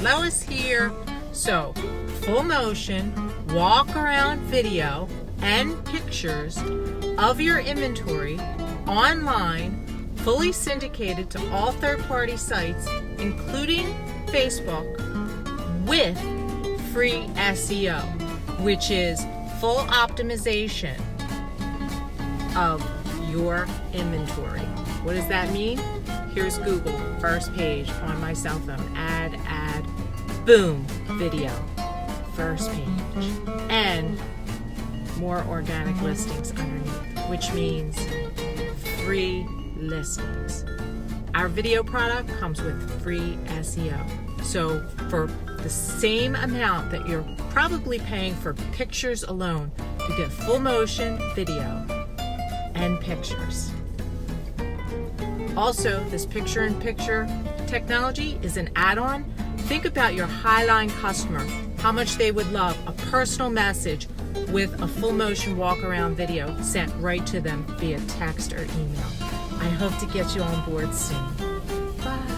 lowest here. So full motion, walk around video and pictures of your inventory online, fully syndicated to all third-party sites, including Facebook, with free SEO, which is full optimization of your inventory. What does that mean? Here's Google, first page on my cell phone, add, boom, video, first page, and more organic listings underneath, which means free listings. Our video product comes with free SEO. So for the same amount that you're probably paying for pictures alone, you get full motion video and pictures. Also, this picture-in-picture technology is an add-on. Think about your highline customer, how much they would love a personal message with a full motion walk-around video sent right to them via text or email. I hope to get you on board soon. Bye.